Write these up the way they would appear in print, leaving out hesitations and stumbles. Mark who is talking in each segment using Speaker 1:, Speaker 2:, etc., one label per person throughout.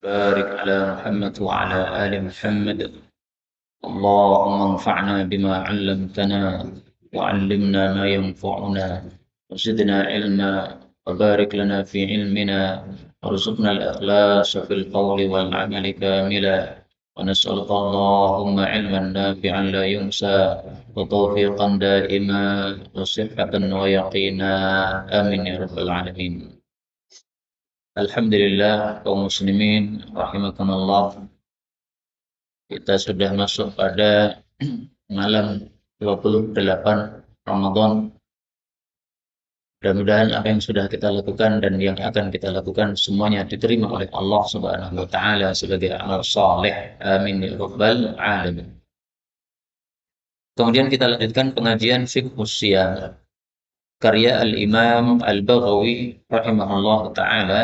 Speaker 1: بارك على محمد وعلى آل محمد. اللهم انفعنا بما علمتنا وعلمنا ما ينفعنا وزدنا علما وبارك لنا في علمنا وارزقنا الإخلاص في القول والعمل كاملا ونسألك اللهم علما نافعا لا ينسى وتوفيقا دائما وصحة ويقينا آمين يا رب العالمين. Alhamdulillah kaum muslimin rahimakumullah, kita sudah masuk pada malam 28 Ramadan. Mudah-mudahan apa yang sudah kita lakukan dan yang akan kita lakukan semuanya diterima oleh Allah Subhanahu wa taala sebagai amal saleh. Amin ya rabbal alamin. Kemudian kita lanjutkan pengajian fiqh siyam karya Al-Imam Al-Baghawi rahimahullah taala,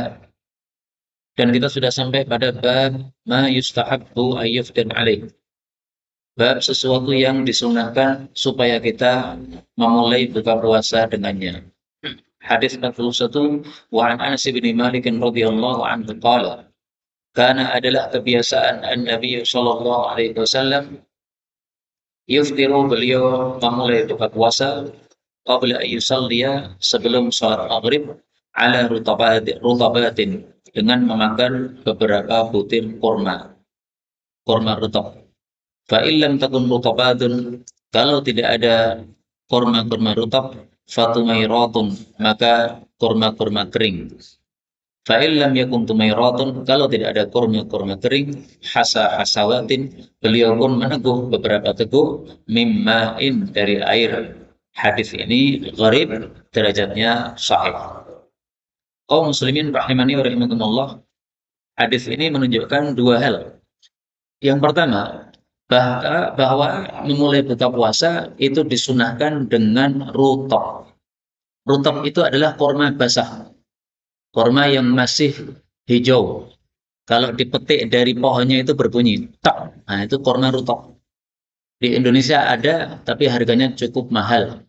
Speaker 1: dan kita sudah sampai pada bab ma yustahabbu ayyuftir alaih. Bab sesuatu yang disunahkan supaya kita memulai buka puasa dengannya. Hadis 41, wa an Anas bin Malik radhiyallahu anhu qala, karena adalah kebiasaan Nabi sallallahu alaihi wasallam yuftiru, beliau memulai buka puasa qabla ayyusalliya, sebelum salat maghrib, ala rutabatin, dengan memakan beberapa butir kurma rutab. Fa illam takun rutabatun, kalau tidak ada kurma rutab, fatumairatun, maka kurma kering. Fa illam yakun tumairatun, kalau tidak ada kurma kering, hasawatin, beliau pun meneguh beberapa teguh, mimma'in, dari air. Hadis ini gharib, derajatnya sahih. Kaum muslimin rahimani wa rahimakumullah, hadis ini menunjukkan dua hal. Yang pertama, bahwa memulai buka puasa itu disunahkan dengan rutab. Rutab itu adalah kurma basah, kurma yang masih hijau. Kalau dipetik dari pohonnya itu berbunyi tak. Nah, itu kurma rutab. Di Indonesia ada, tapi harganya cukup mahal.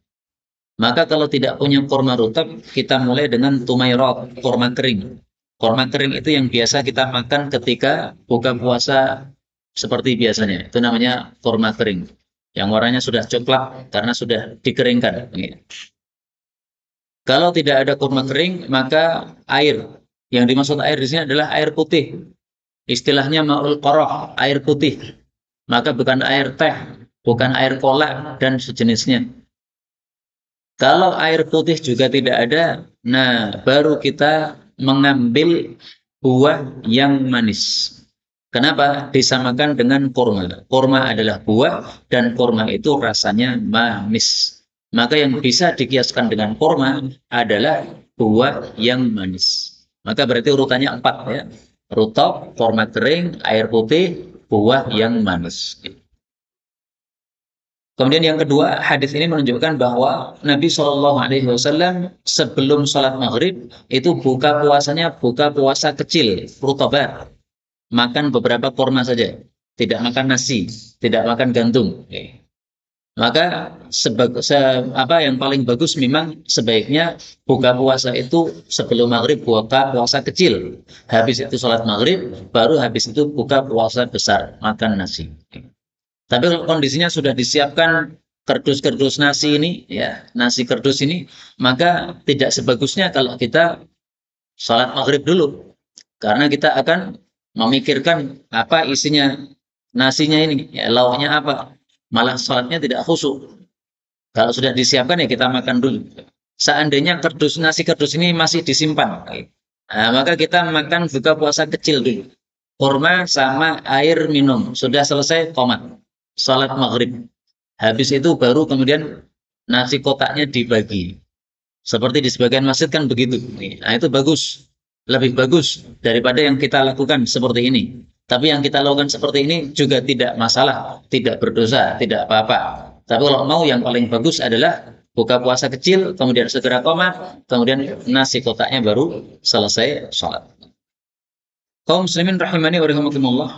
Speaker 1: Maka kalau tidak punya kurma rutab, kita mulai dengan tumairat, kurma kering. Kurma kering itu yang biasa kita makan ketika buka puasa seperti biasanya. Itu namanya kurma kering, yang warnanya sudah coklat karena sudah dikeringkan. Kalau tidak ada kurma kering, maka air. Yang dimaksud air di sini adalah air putih. Istilahnya ma'ul qoroh, air putih. Maka bukan air teh, bukan air kolak dan sejenisnya. Kalau air putih juga tidak ada, nah baru kita mengambil buah yang manis. Kenapa disamakan dengan kurma? Kurma adalah buah dan kurma itu rasanya manis. Maka yang bisa dikiaskan dengan kurma adalah buah yang manis. Maka berarti urutannya 4 ya. Rutab, kurma kering, air putih, buah yang manis. Kemudian yang kedua, hadis ini menunjukkan bahwa Nabi Shallallahu Alaihi Wasallam sebelum sholat maghrib itu buka puasa kecil, rutabat, makan beberapa kurma saja, tidak makan nasi, tidak makan gandum. Maka yang paling bagus memang sebaiknya buka puasa itu sebelum maghrib buka puasa kecil, habis itu sholat maghrib, baru habis itu buka puasa besar, makan nasi. Tapi kalau kondisinya sudah disiapkan kerdus-kerdus nasi ini, ya nasi kerdus ini, maka tidak sebagusnya kalau kita sholat maghrib dulu, karena kita akan memikirkan apa isinya nasinya ini, ya, lauknya apa, malah sholatnya tidak khusyuk. Kalau sudah disiapkan ya kita makan dulu. Seandainya nasi kerdus ini masih disimpan, nah, maka kita makan buka puasa kecil dulu. Kurma sama air minum, sudah selesai qomat, sholat maghrib. Habis itu baru kemudian nasi kotaknya dibagi. Seperti di sebagian masjid kan begitu. Nah itu bagus. Lebih bagus daripada yang kita lakukan seperti ini. Tapi yang kita lakukan seperti ini juga tidak masalah, tidak berdosa, tidak apa-apa. Tapi kalau mau yang paling bagus adalah buka puasa kecil, kemudian segera qomat, kemudian nasi kotaknya baru selesai sholat. Kaum muslimin rahimani wa rahimakumullah,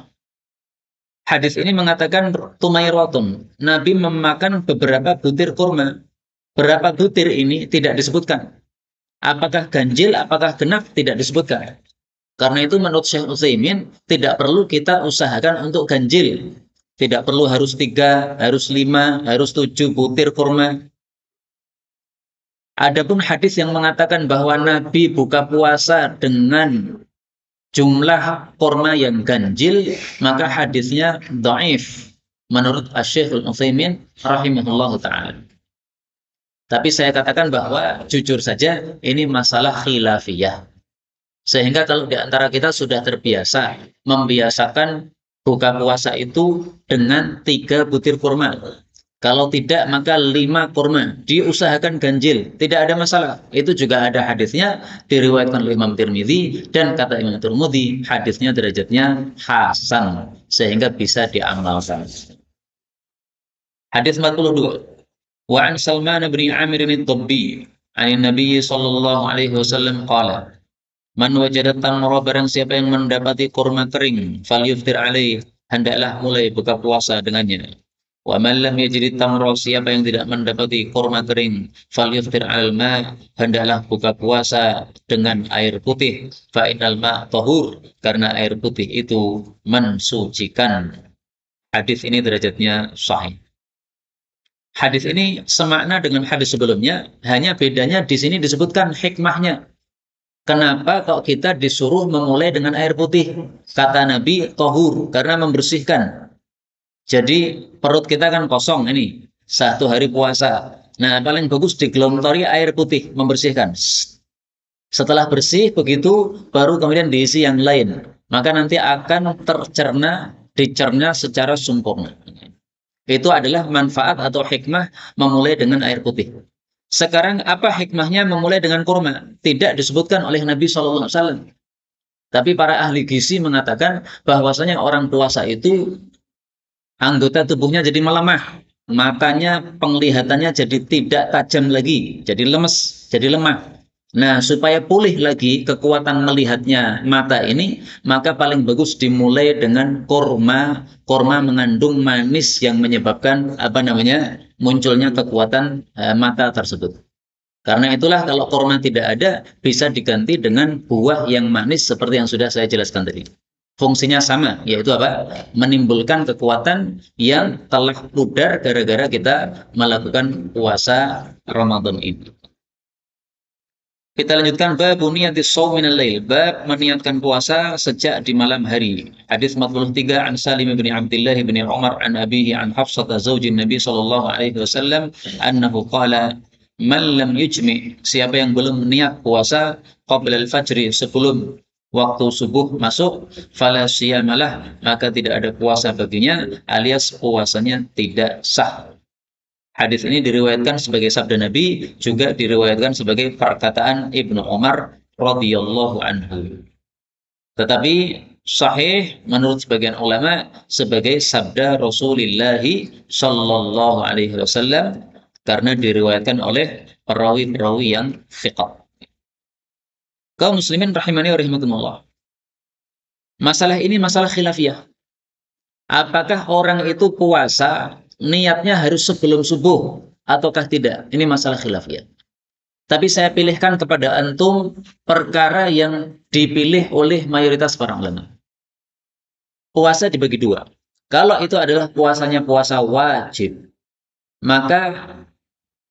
Speaker 1: hadis ini mengatakan tumairatun, Nabi memakan beberapa butir kurma. Berapa butir ini tidak disebutkan. Apakah ganjil, apakah genap, tidak disebutkan. Karena itu menurut Syekh Utsaimin tidak perlu kita usahakan untuk ganjil. Tidak perlu harus 3, harus 5, harus 7 butir kurma. Adapun hadis yang mengatakan bahwa Nabi buka puasa dengan jumlah kurma yang ganjil, maka hadisnya dhaif menurut Syekh Utsaimin rahimahullah taala. Tapi saya katakan bahwa jujur saja ini masalah khilafiyah. Sehingga kalau di antara kita sudah terbiasa membiasakan buka puasa itu dengan 3 butir kurma. Kalau tidak maka 5 kurma. Diusahakan ganjil, tidak ada masalah. Itu juga ada hadisnya, diriwayatkan oleh Imam Tirmidzi, dan kata Imam Tirmidzi hadisnya derajatnya hasan sehingga bisa diamalkan. Hadis 42. Wa an Salman bin Amir ad-Dabbi, an Nabi sallallahu alaihi wasallam qala: Man wajada tamra, barang siapa yang mendapati kurma kering, falyuftir alaih, hendaklah mulai buka puasa dengannya. Wa man lam yajid tamra, siapa yang tidak mendapati kurma kering, falyuftir alal ma, hendaklah buka puasa dengan air putih. Fa innal ma tahur, karena air putih itu mensucikan. Hadis ini derajatnya sahih. Hadis ini semakna dengan hadis sebelumnya, hanya bedanya di sini disebutkan hikmahnya. Kenapa kok kita disuruh memulai dengan air putih? Kata Nabi, tohur, karena membersihkan. Jadi perut kita kan kosong ini, 1 hari puasa. Nah, paling bagus digelontori air putih, membersihkan. Setelah bersih, begitu baru kemudian diisi yang lain. Maka nanti akan dicerna secara sempurna. Itu adalah manfaat atau hikmah memulai dengan air putih. Sekarang apa hikmahnya memulai dengan kurma? Tidak disebutkan oleh Nabi SAW. Tapi para ahli gizi mengatakan bahwasanya orang puasa itu anggota tubuhnya jadi melemah. Matanya, penglihatannya jadi tidak tajam lagi. Jadi lemes, jadi lemah. Nah, supaya pulih lagi kekuatan melihatnya mata ini, maka paling bagus dimulai dengan kurma. Kurma mengandung manis yang menyebabkan munculnya kekuatan mata tersebut. Karena itulah kalau kurma tidak ada, bisa diganti dengan buah yang manis seperti yang sudah saya jelaskan tadi. Fungsinya sama, yaitu apa? Menimbulkan kekuatan yang telah pudar gara-gara kita melakukan puasa Ramadan ini. Kita lanjutkan bab niyatis shaum minal lail, bab meniatkan puasa sejak di malam hari. Hadis 43 an Salim bin Abdullah bin Umar an abihi an Hafsah zaujin Nabi sallallahu alaihi wasallam annahu qala man lam yujmi, siapa yang belum niat puasa qabla al-fajri, sebelum waktu subuh masuk, fala siyamalah, maka tidak ada puasa baginya, alias puasanya tidak sah. Hadis ini diriwayatkan sebagai sabda Nabi, juga diriwayatkan sebagai perkataan Ibnu Umar radhiyallahu anhu. Tetapi sahih menurut sebagian ulama sebagai sabda Rasulullah sallallahu alaihi wasallam karena diriwayatkan oleh perawi-perawi yang thiqah. Kaum muslimin rahimani wa rahimakumullah. Masalah ini masalah khilafiyah. Apakah orang itu puasa niatnya harus sebelum subuh ataukah tidak? Ini masalah khilafiyah. Tapi saya pilihkan kepada antum perkara yang dipilih oleh mayoritas para ulama. Puasa dibagi 2. Kalau itu adalah puasanya puasa wajib, maka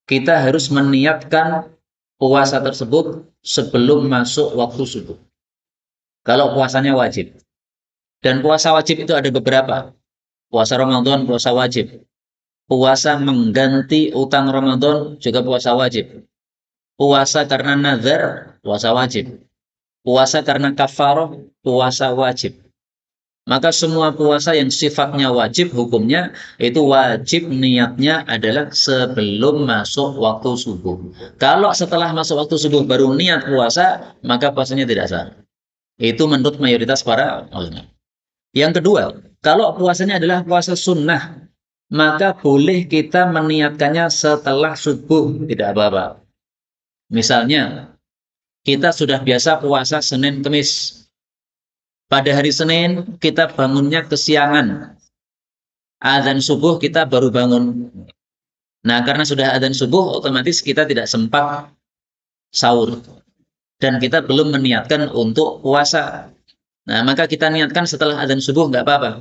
Speaker 1: kita harus meniatkan puasa tersebut sebelum masuk waktu subuh. Kalau puasanya wajib. Dan puasa wajib itu ada beberapa. Puasa Ramadan, puasa wajib. Puasa mengganti utang Ramadan juga puasa wajib. Puasa karena nazar, puasa wajib. Puasa karena kafarah, puasa wajib. Maka semua puasa yang sifatnya wajib, hukumnya itu wajib niatnya adalah sebelum masuk waktu subuh. Kalau setelah masuk waktu subuh baru niat puasa, maka puasanya tidak sah. Itu menurut mayoritas para ulama. Yang kedua, kalau puasanya adalah puasa sunnah, maka boleh kita meniatkannya setelah subuh, tidak apa-apa. Misalnya, kita sudah biasa puasa Senin Kemis. Pada hari Senin, kita bangunnya kesiangan. Adzan subuh kita baru bangun. Nah, karena sudah adzan subuh, otomatis kita tidak sempat sahur. Dan kita belum meniatkan untuk puasa. Nah, maka kita niatkan setelah adzan subuh nggak apa-apa.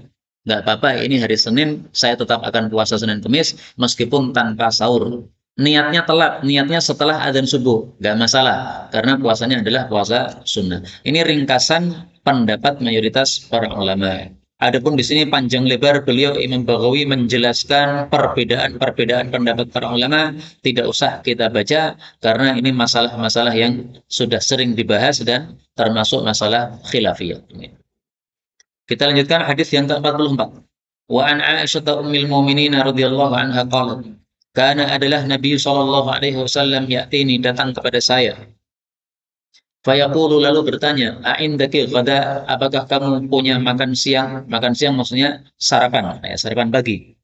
Speaker 1: Nggak apa-apa, ini hari Senin, saya tetap akan puasa Senin Kemis, meskipun tanpa sahur. Niatnya telat, niatnya setelah adzan subuh, nggak masalah, karena puasanya adalah puasa sunnah. Ini ringkasan pendapat mayoritas para ulama. Adapun di sini panjang lebar beliau Imam Baghawi menjelaskan perbedaan-perbedaan pendapat para ulama, tidak usah kita baca karena ini masalah-masalah yang sudah sering dibahas dan termasuk masalah khilafiyah. Kita lanjutkan hadis yang ke-44. Wa an Aisyah ummul mukminin radhiyallahu anha qalat, kana adalah Nabi sallallahu alaihi wasallam ya'tini, datang kepada saya. Fayaqulu, lalu bertanya, "A'indaki ghada, apakah kamu punya makan siang?" Makan siang maksudnya sarapan, ya, sarapan pagi.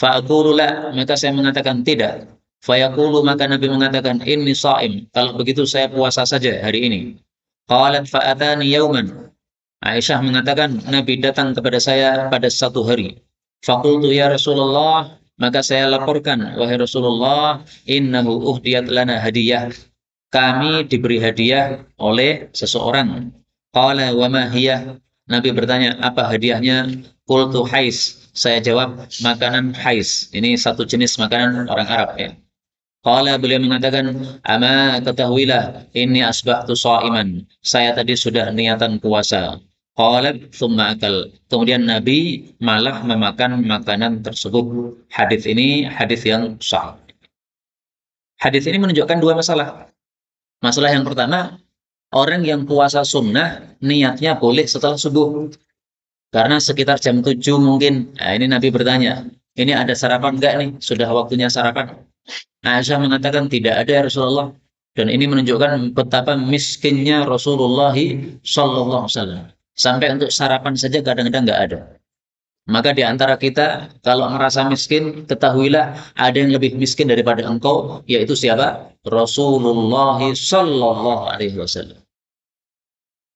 Speaker 1: Fa'aqulu la, maka saya mengatakan tidak. Fayaqulu, maka Nabi mengatakan, inni sha'im, kalau begitu saya puasa saja hari ini. Qalat fa'atani yauman. Aisyah mengatakan, Nabi datang kepada saya pada satu hari. Faqultu ya Rasulullah, maka saya laporkan, wahai Rasulullah, innahu uhdiyat lana hadiyah. Kami diberi hadiah oleh seseorang. Qala wa ma hiya? Nabi bertanya, apa hadiahnya? Qultu hais. Saya jawab, makanan hais. Ini satu jenis makanan orang Arab, ya. Qala, beliau mengatakan, ama ketahuilah, ini asbahtu sha'iman. Saya tadi sudah niatan puasa. Qala tsumma akal. Kemudian Nabi malah memakan makanan tersebut. Hadis ini hadis yang sahih. Hadis ini menunjukkan dua masalah. Masalah yang pertama, orang yang puasa sunnah niatnya boleh setelah subuh. Karena sekitar jam 7 mungkin, nah ini Nabi bertanya, ini ada sarapan enggak nih? Sudah waktunya sarapan? Aisyah mengatakan tidak ada ya Rasulullah. Dan ini menunjukkan betapa miskinnya Rasulullah Sallallahu Alaihi Wasallam. Sampai untuk sarapan saja kadang-kadang nggak ada. Maka di antara kita, kalau merasa miskin, ketahuilah ada yang lebih miskin daripada engkau, yaitu siapa? Rasulullah Sallallahu Alaihi Wasallam.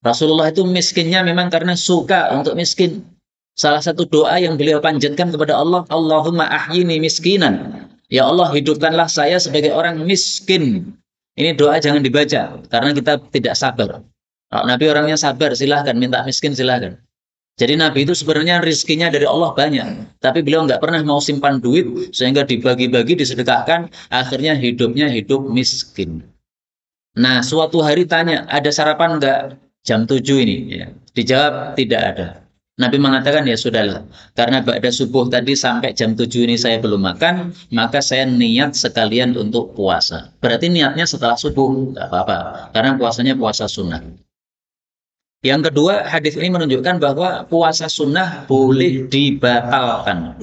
Speaker 1: Rasulullah itu miskinnya memang karena suka untuk miskin. Salah satu doa yang beliau panjatkan kepada Allah, Allahumma ahyini miskinan. Ya Allah, hidupkanlah saya sebagai orang miskin. Ini doa jangan dibaca, karena kita tidak sabar. Kalau Nabi orangnya sabar, silahkan. Minta miskin, silahkan. Jadi Nabi itu sebenarnya rizkinya dari Allah banyak. Tapi beliau nggak pernah mau simpan duit, sehingga dibagi-bagi, disedekahkan. Akhirnya hidupnya hidup miskin. Nah, suatu hari tanya, ada sarapan nggak? Jam 7 ini. Ya. Dijawab, tidak ada. Nabi mengatakan, ya sudahlah. Karena ba'da subuh tadi sampai jam 7 ini saya belum makan, maka saya niat sekalian untuk puasa. Berarti niatnya setelah subuh, nggak apa-apa. Karena puasanya puasa sunnah. Yang kedua, hadis ini menunjukkan bahwa puasa sunnah boleh dibatalkan.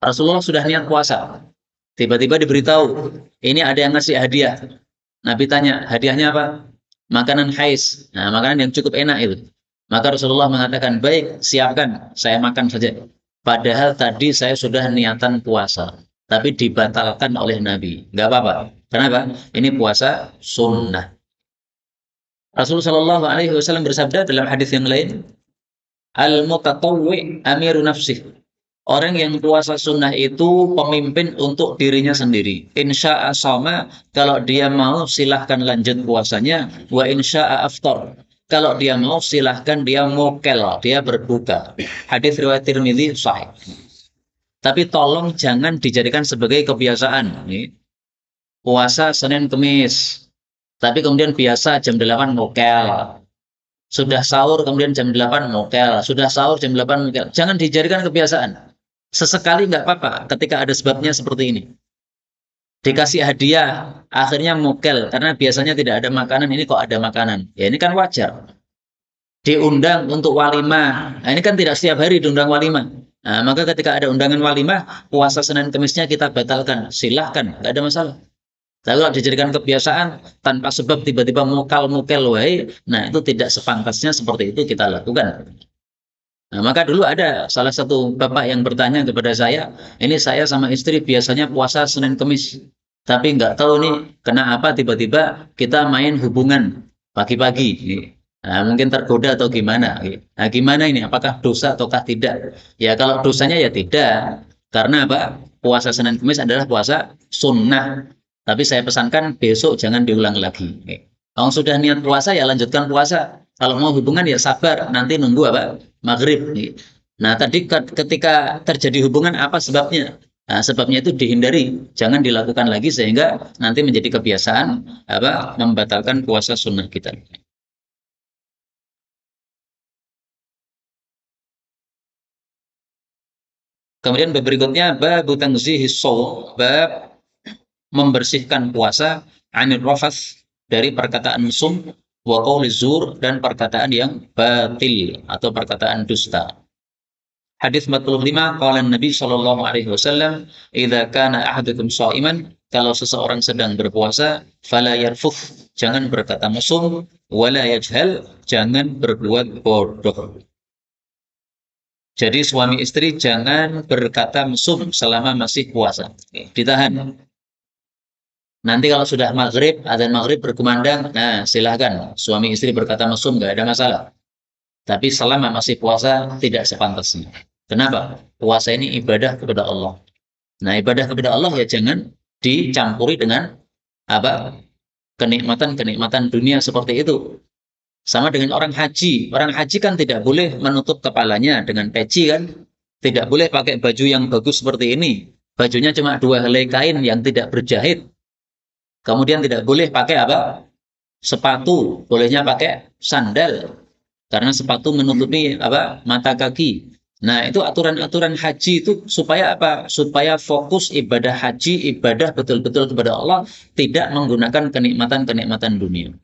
Speaker 1: Rasulullah sudah niat puasa. Tiba-tiba diberitahu, ini ada yang ngasih hadiah. Nabi tanya, hadiahnya apa? Makanan hais. Nah, makanan yang cukup enak itu. Maka Rasulullah mengatakan, baik, siapkan, saya makan saja. Padahal tadi saya sudah niatan puasa. Tapi dibatalkan oleh Nabi. Nggak apa-apa. Kenapa? Ini puasa sunnah. Rasulullah Shallallahu Alaihi Wasallam bersabda dalam hadis yang lain, al-mutatawwi amiru nafsih. Orang yang puasa sunnah itu pemimpin untuk dirinya sendiri. Insya'a sama, kalau dia mau silahkan lanjut puasanya. Wa insya'a aftar. Kalau dia mau silahkan dia mokel, dia berbuka. Hadis riwayat Tirmidzi sahih. Tapi tolong jangan dijadikan sebagai kebiasaan. Puasa Senin Kemis. Tapi kemudian biasa jam 8 mokel. Sudah sahur kemudian jam 8 mokel. Sudah sahur jam 8 mokel. Jangan dijadikan kebiasaan. Sesekali nggak apa-apa ketika ada sebabnya seperti ini. Dikasih hadiah, akhirnya mokel. Karena biasanya tidak ada makanan, ini kok ada makanan. Ya ini kan wajar. Diundang untuk walimah. Nah, ini kan tidak setiap hari diundang walimah. Nah, maka ketika ada undangan walimah, puasa Senin Kemisnya kita batalkan. Silahkan, nggak ada masalah. Tapi kalau dijadikan kebiasaan, tanpa sebab tiba-tiba mokel wahai, nah itu tidak sepantasnya seperti itu kita lakukan. Nah, maka dulu ada salah satu bapak yang bertanya kepada saya, ini saya sama istri biasanya puasa Senin Kemis, tapi nggak tahu nih kenapa tiba-tiba kita main hubungan pagi-pagi. Nah, mungkin tergoda atau gimana? Nah, gimana ini? Apakah dosa ataukah tidak? Ya kalau dosanya ya tidak, karena apa? Puasa Senin Kemis adalah puasa sunnah. Tapi saya pesankan besok jangan diulang lagi. Kalau sudah niat puasa ya lanjutkan puasa. Kalau mau hubungan ya sabar, nanti nunggu apa? Maghrib. Nah, tadi ketika terjadi hubungan apa sebabnya? Nah, sebabnya itu dihindari, jangan dilakukan lagi sehingga nanti menjadi kebiasaan apa? Membatalkan puasa sunnah kita. Kemudian bab berikutnya bab tangzihis shaum, bab membersihkan puasa anil rafath dari perkataan mesum wa qauli zur dan perkataan yang batil atau perkataan dusta. Hadis 45 qala Nabi sallallahu alaihi wasallam, "Idza kana ahadukum sha'iman," kalau seseorang sedang berpuasa, fala yarfuth, jangan berkata mesum, wala yajhal, jangan berbuat bodoh. Jadi suami istri jangan berkata mesum selama masih puasa. Ditahan. Nanti kalau sudah maghrib, adzan maghrib berkumandang, nah silahkan suami istri berkata mesum, nggak ada masalah. Tapi selama masih puasa tidak sepantasnya. Kenapa? Puasa ini ibadah kepada Allah. Nah, ibadah kepada Allah ya jangan dicampuri dengan apa? Kenikmatan-kenikmatan dunia seperti itu. Sama dengan orang haji. Orang haji kan tidak boleh menutup kepalanya dengan peci kan? Tidak boleh pakai baju yang bagus seperti ini. Bajunya cuma 2 helai kain yang tidak berjahit. Kemudian tidak boleh pakai apa? Sepatu. Bolehnya pakai sandal. Karena sepatu menutupi apa? Mata kaki. Nah, itu aturan-aturan haji itu supaya apa? Supaya fokus ibadah haji, ibadah betul-betul kepada Allah, tidak menggunakan kenikmatan-kenikmatan dunia.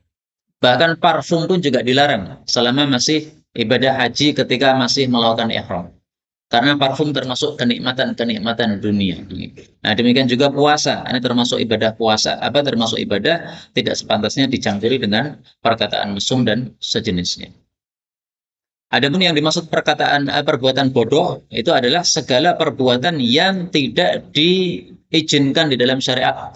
Speaker 1: Bahkan parfum pun juga dilarang selama masih ibadah haji ketika masih melakukan ihram. Karena parfum termasuk kenikmatan-kenikmatan dunia. Nah, demikian juga puasa. Ini termasuk ibadah puasa. Apa termasuk ibadah tidak sepantasnya dicampuri dengan perkataan mesum dan sejenisnya. Adapun yang dimaksud perkataan perbuatan bodoh itu adalah segala perbuatan yang tidak diizinkan di dalam syariat.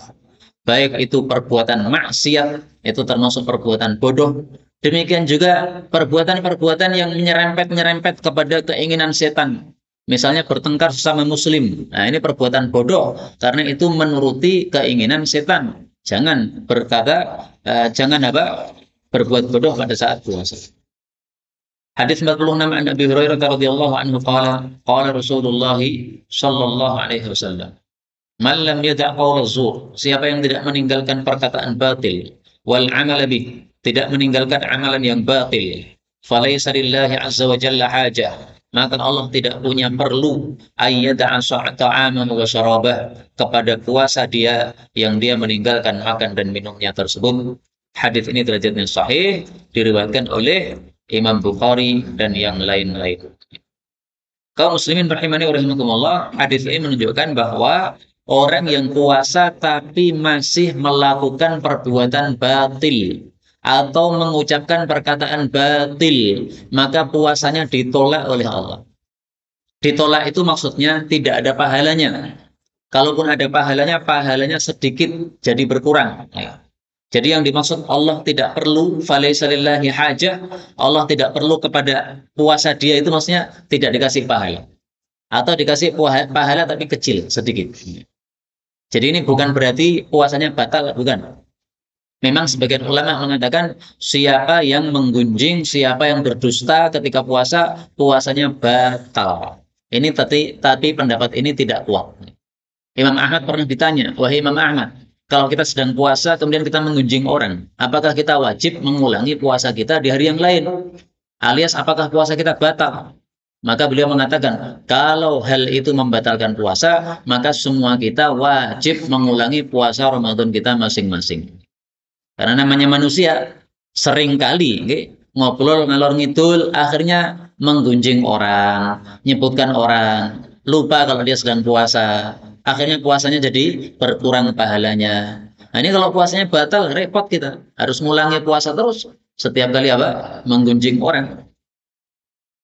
Speaker 1: Baik itu perbuatan maksiat, itu termasuk perbuatan bodoh. Demikian juga perbuatan-perbuatan yang menyerempet-nyerempet kepada keinginan setan. Misalnya bertengkar sesama muslim. Nah, ini perbuatan bodoh karena itu menuruti keinginan setan. Jangan berkata, jangan apa? Berbuat bodoh pada saat puasa. Hadis 46 an Abi Hurairah radhiyallahu anhu qala qala Rasulullah sallallahu alaihi wasallam, "Man lam yada' qaula zur," siapa yang tidak meninggalkan perkataan batil, wal amal bih, tidak meninggalkan amalan yang batil, falaysa lillahi azza wa jalla hajah, maka Allah tidak punya perlu ayyada'a ta'aman wa syarabah, kepada puasa dia yang dia meninggalkan makan dan minumnya tersebut. Hadis ini derajatnya sahih, diriwayatkan oleh Imam Bukhari dan yang lain-lain. Kaum muslimin rahimani wa rahimakumullah, hadis ini menunjukkan bahwa orang yang puasa tapi masih melakukan perbuatan batil atau mengucapkan perkataan batil, maka puasanya ditolak oleh Allah. Ditolak itu maksudnya tidak ada pahalanya. Kalaupun ada pahalanya, pahalanya sedikit jadi berkurang. Jadi yang dimaksud Allah tidak perlu, falaisa lillahi hajah, Allah tidak perlu kepada puasa dia itu maksudnya tidak dikasih pahala. Atau dikasih pahala tapi kecil, sedikit. Jadi ini bukan berarti puasanya batal, bukan. Memang sebagian ulama mengatakan siapa yang menggunjing, siapa yang berdusta ketika puasa, puasanya batal. Ini tapi pendapat ini tidak kuat. Imam Ahmad pernah ditanya, wahai Imam Ahmad, kalau kita sedang puasa kemudian kita menggunjing orang, apakah kita wajib mengulangi puasa kita di hari yang lain? Alias apakah puasa kita batal? Maka beliau mengatakan, kalau hal itu membatalkan puasa, maka semua kita wajib mengulangi puasa Ramadan kita masing-masing. Karena namanya manusia, seringkali ngobrol ngalor ngidul, akhirnya menggunjing orang, nyebutkan orang, lupa kalau dia sedang puasa. Akhirnya puasanya jadi berkurang pahalanya. Nah, ini kalau puasanya batal, repot kita. Harus ngulangi puasa terus. Setiap kali apa? Menggunjing orang.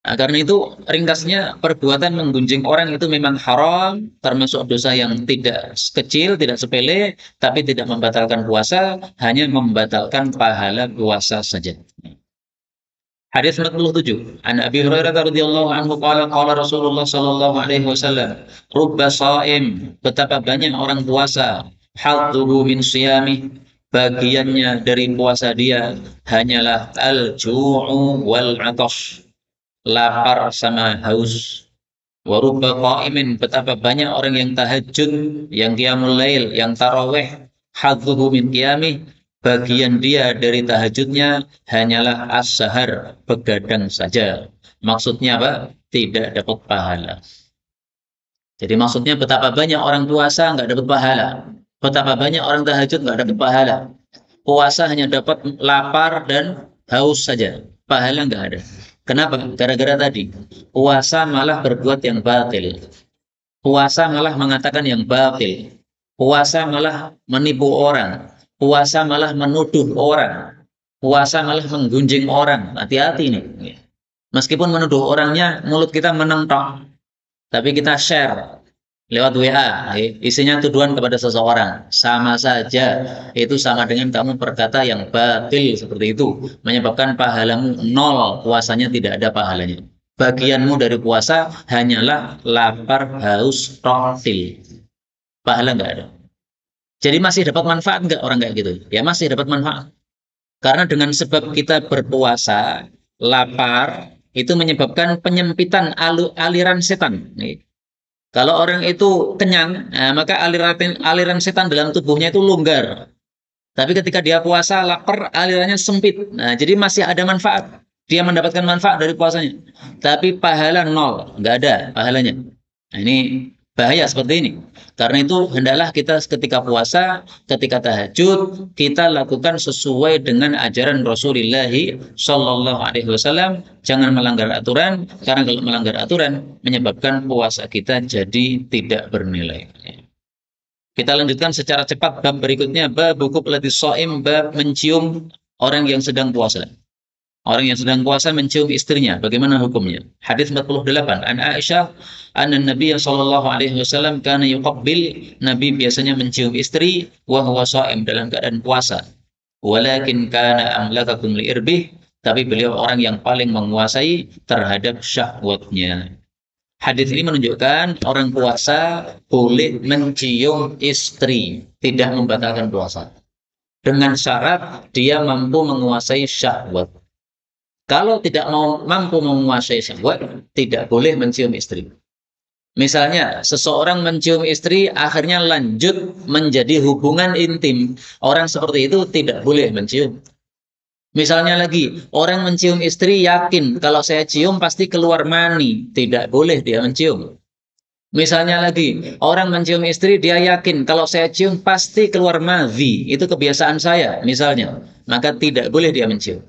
Speaker 1: Nah, karena itu ringkasnya perbuatan menggunjing orang itu memang haram, termasuk dosa yang tidak kecil, tidak sepele, tapi tidak membatalkan puasa, hanya membatalkan pahala puasa saja. Hadis 47. An Abi Hurairah radhiyallahu anhu qala qala Rasulullah sallallahu alaihi wasallam, "Rubba sha'im," betapa banyak orang puasa, hadduhu min siyamih, bagiannya dari puasa dia hanyalah al-ju'u wal 'atash, lapar sama haus. Wa rubba qa'imin, betapa banyak orang yang tahajud, yang qiyamul lail, yang tarawih, hadzuhu min qiyamih, bagian dia dari tahajudnya hanyalah as-sahar, begadang saja. Maksudnya apa? Tidak dapat pahala. Jadi maksudnya betapa banyak orang puasa nggak dapat pahala. Betapa banyak orang tahajud nggak dapat pahala. Puasa hanya dapat lapar dan haus saja. Pahala nggak ada. Kenapa? Gara-gara tadi. Puasa malah berbuat yang batil. Puasa malah mengatakan yang batil. Puasa malah menipu orang. Puasa malah menuduh orang. Puasa malah menggunjing orang. Hati-hati nih. Meskipun menuduh orangnya, mulut kita menentang. Tapi kita share lewat WA, isinya tuduhan kepada seseorang. Sama saja, itu sama dengan kamu berkata yang batil seperti itu. Menyebabkan pahalamu nol, puasanya tidak ada pahalanya. Bagianmu dari puasa hanyalah lapar, haus, rotil. Pahala nggak ada. Jadi masih dapat manfaat nggak orang kayak gitu? Ya masih dapat manfaat. Karena dengan sebab kita berpuasa, lapar, itu menyebabkan penyempitan aliran setan. Kalau orang itu kenyang, nah, maka aliran setan dalam tubuhnya itu longgar. Tapi ketika dia puasa, lapar, alirannya sempit. Nah, jadi masih ada manfaat. Dia mendapatkan manfaat dari puasanya. Tapi pahala nol, nggak ada pahalanya. Nah, ini bahaya seperti ini. Karena itu hendaklah kita ketika puasa, ketika tahajud, kita lakukan sesuai dengan ajaran Rasulullah Shallallahu Alaihi Wasallam. Jangan melanggar aturan, karena kalau melanggar aturan menyebabkan puasa kita jadi tidak bernilai. Kita lanjutkan secara cepat bab berikutnya, bab buku pelatih soim, bab mencium orang yang sedang puasa. Orang yang sedang puasa mencium istrinya, bagaimana hukumnya? Hadis 48, an Aisyah, anna Nabi sallallahu alaihi wasallam kana yuqabbil, Nabi biasanya mencium istri wa huwa shaim, dalam keadaan puasa. Walakin kana amlakakum li irbih, tapi beliau orang yang paling menguasai terhadap syahwatnya. Hadis ini menunjukkan orang puasa boleh mencium istri, tidak membatalkan puasa. Dengan syarat dia mampu menguasai syahwat. Kalau tidak mampu menguasai syahwat, tidak boleh mencium istri. Misalnya, seseorang mencium istri, akhirnya lanjut menjadi hubungan intim. Orang seperti itu tidak boleh mencium. Misalnya lagi, orang mencium istri yakin, kalau saya cium pasti keluar mani. Tidak boleh dia mencium. Misalnya lagi, orang mencium istri, dia yakin, kalau saya cium pasti keluar madhi. Itu kebiasaan saya, misalnya. Maka tidak boleh dia mencium.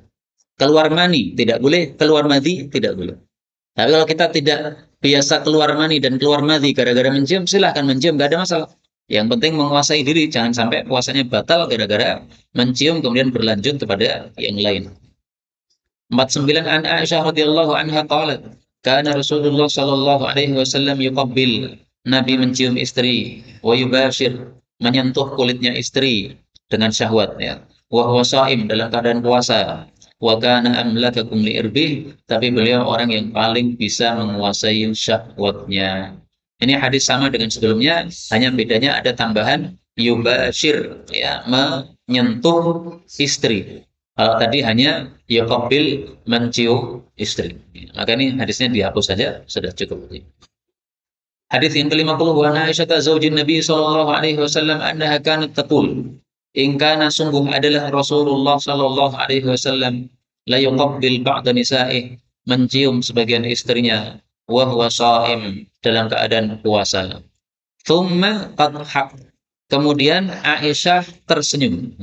Speaker 1: Keluar mani, tidak boleh. Keluar madhi, tidak boleh. Tapi kalau kita tidak biasa keluar mani dan keluar madhi gara-gara mencium, silahkan mencium, gak ada masalah. Yang penting menguasai diri, jangan sampai puasanya batal gara-gara mencium kemudian berlanjut kepada yang lain. 49 an Aisyah radhiyallahu anha qalat, kana Rasulullah sallallahu alaihi wasallam yuqabbil, Nabi mencium istri, wa yubashir, menyentuh kulitnya istri dengan syahwat, ya. Wa huwa shaim, dalam keadaan puasa. Wa kana amlakakum li irbih, tapi beliau orang yang paling bisa menguasai syahwatnya. Ini hadis sama dengan sebelumnya, hanya bedanya ada tambahan yubashir, ya, menyentuh istri. Kalau tadi hanya yuqabbil, mencium istri. Maka ini hadisnya dihapus saja, sudah cukup. Hadis yang ke-50, wa Aisyah zaujin Nabi sallallahu alaihi wasallam annaha kanat taqul, in kana, sungguh adalah Rasulullah sallallahu alaihi wasallam la yuqabbil ba'da nisa'ih, mencium sebagian istrinya, wa huwa shaim, dalam keadaan puasa. Thumma qadhak, kemudian Aisyah tersenyum.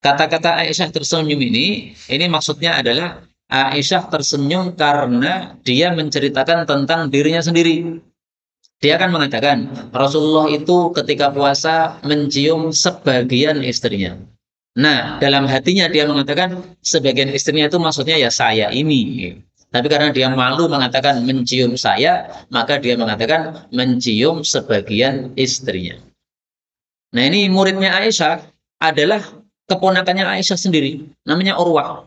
Speaker 1: Kata-kata Aisyah tersenyum ini maksudnya adalah Aisyah tersenyum karena dia menceritakan tentang dirinya sendiri. Dia akan mengatakan, Rasulullah itu ketika puasa mencium sebagian istrinya. Nah, dalam hatinya dia mengatakan, sebagian istrinya itu maksudnya ya saya ini. Tapi karena dia malu mengatakan mencium saya, maka dia mengatakan mencium sebagian istrinya. Nah, ini muridnya Aisyah adalah keponakannya Aisyah sendiri, namanya Urwah.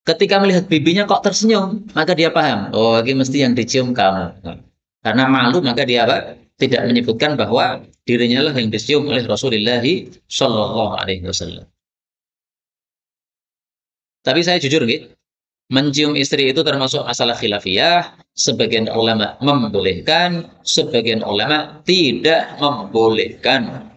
Speaker 1: Ketika melihat bibinya kok tersenyum, maka dia paham, oh ini mesti yang dicium kamu. Karena malu maka dia apa? tidak menyebutkan bahwa dirinya lah yang dicium oleh Rasulullah Shallallahu Alaihi Wasallam. Tapi saya jujur, gitu, mencium istri itu termasuk masalah khilafiyah. Sebagian ulama membolehkan, sebagian ulama tidak membolehkan.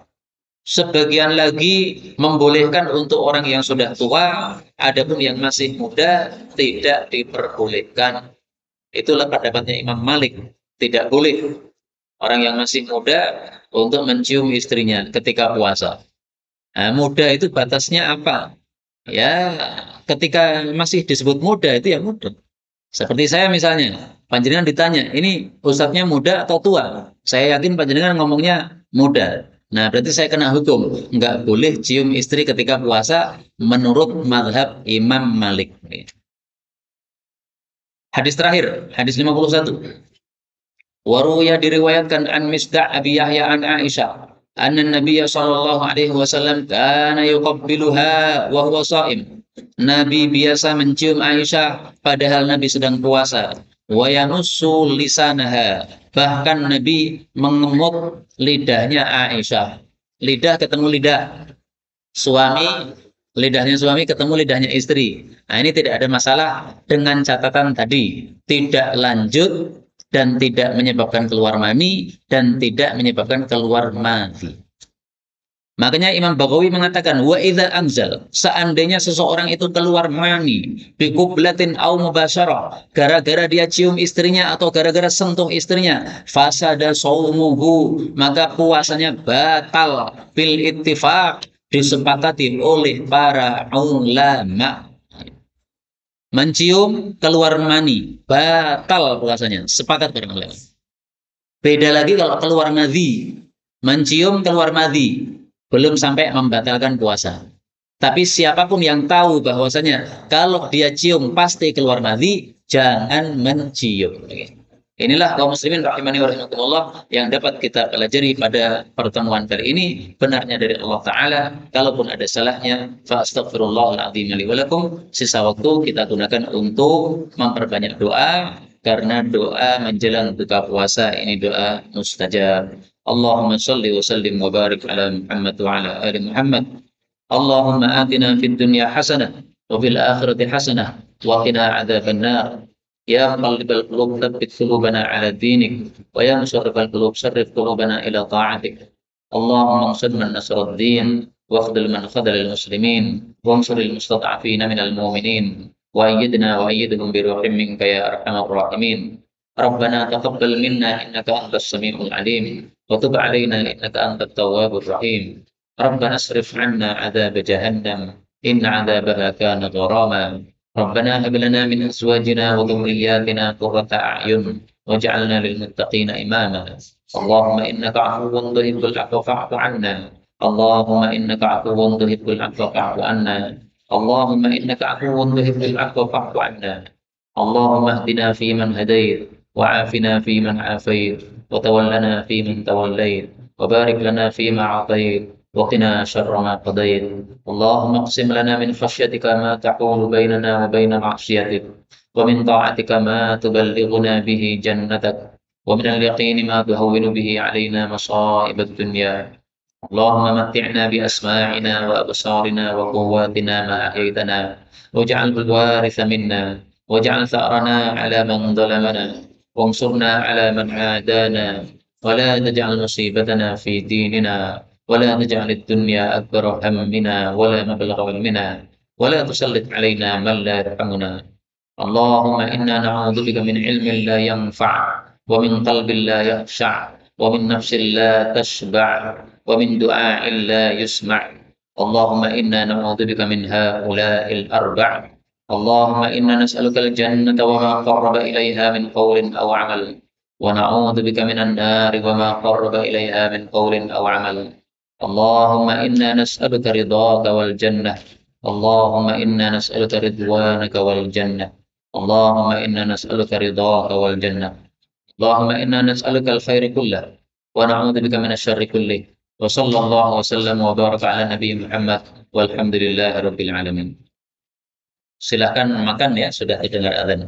Speaker 1: Sebagian lagi membolehkan untuk orang yang sudah tua, adapun yang masih muda tidak diperbolehkan. Itulah pendapatnya Imam Malik. Tidak boleh orang yang masih muda untuk mencium istrinya ketika puasa. Nah, muda itu batasnya apa? Ya, ketika masih disebut muda itu ya muda. Seperti saya misalnya, panjenengan ditanya, ini ustadznya muda atau tua? Saya yakin panjenengan ngomongnya muda. Nah, berarti saya kena hukum. Nggak boleh cium istri ketika puasa menurut mazhab Imam Malik. Hadis terakhir, hadis 51. Waruya diriwayatkan an Misda' Abi Yahya an Aisyah anna Nabiya sallallahu alaihi wasallam kana yuqabbiluha wa huwa sha'im. Nabi biasa mencium Aisyah padahal Nabi sedang puasa. Wa yanussu lisanaha. Bahkan Nabi mengemuk lidahnya Aisyah. Lidah ketemu lidah suami, lidahnya suami ketemu lidahnya istri. Nah, ini tidak ada masalah dengan catatan tadi. Tidak lanjut dan tidak menyebabkan keluar mani dan tidak menyebabkan keluar mati. Makanya Imam Baghawi mengatakan wa idza anzal, seandainya seseorang itu keluar mani bi qublatin aw mubasyarah, gara-gara dia cium istrinya atau gara-gara sentuh istrinya, fasada shaumuhu, maka puasanya batal bil ittifaq, disepakati oleh para ulama. Mencium keluar mani batal puasanya, sepakat para ulama. Beda lagi kalau keluar madhi, mencium keluar madhi belum sampai membatalkan puasa. Tapi siapapun yang tahu bahwasanya kalau dia cium pasti keluar madhi, jangan mencium. Inilah kaum muslimin rahimani wa rahimakumullah yang dapat kita pelajari pada pertemuan kali ini. Benarnya dari Allah Ta'ala, kalaupun ada salahnya, fa astaghfirullahal azim li wa lakum. Sisa waktu kita gunakan untuk memperbanyak doa, karena doa menjelang buka puasa ini doa mustajab. Allahumma salli wa sallim wa barik ala Muhammad wa ala ali Muhammad. Allahumma atina fid dunya hasanah wa fil akhirati hasanah wa qina adzaban nar. Ya muqallibal qulub tsabbit qulubana ala dinik wa ya musarrifal qulub sarrif qulubana ila ta'atik. Allahumma ansur man nasara ad-din wa khudhil man khadhala al-muslimin wa ansur al-mustad'afina minal mu'minin wa ayyidna wa ayyidhum bi ruhin minka ya arhamar rahimin. Rabbana taqabbal minna innaka antas samiul alim wa tub 'alaina innaka antat tawwabur rahim. Rabbana asrif 'anna 'adzab jahannam inna 'adzabaha kana gharama. ربنا هب لنا من أزواجنا وذرياتنا قرة أعين واجعلنا للمتقين إماما. اللهم إنك عفو تحب العفو فاعف عنا. اللهم إنك عفو تحب العفو فاعف عنا. اللهم إنك عفو تحب العفو فاعف عنا. اللهم اهدنا فيمن هديت وعافنا فيمن عافيت وتولنا فيمن توليت وبارك لنا فيما أعطيت وقنا شر ما قضيت. اللهم اقسم لنا من خشيتك ما تحول بيننا وبين معصيتك ومن طاعتك ما تبلغنا به جنتك ومن اليقين ما تهون به علينا مصائب الدنيا. اللهم متعنا بأسماعنا وأبصارنا وقواتنا ما أحييتنا واجعله الوارث منا واجعل ثأرنا على من ظلمنا وانصرنا على من عادانا ولا تجعل مصيبتنا في ديننا ولا تجعل الدنيا أكبر همنا ولا مبلغ علمنا ولا تسلط علينا من لا يرحمنا. اللهم إنا نعوذ بك من علم لا ينفع ومن قلب لا يخشع ومن نفس لا تشبع ومن دعاء لا يسمع. اللهم إنا نعوذ بك من هؤلاء الأربع. اللهم إنا نسألك الجنة وما قرب إليها من قول أو عمل ونعوذ بك من النار وما قرب إليها من قول أو عمل. اللهم إنا نسألك رضاك والجنة. اللهم إنا نسألك رضوانك والجنة. اللهم إنا نسألك رضاك والجنة. اللهم إنا نسألك الخير كله ونعوذ بك من الشر كله. وصلى الله وسلم وبارك على Nabi Muhammad walhamdulillahi rabbil alamin. Silakan makan ya, sudah didengar azan.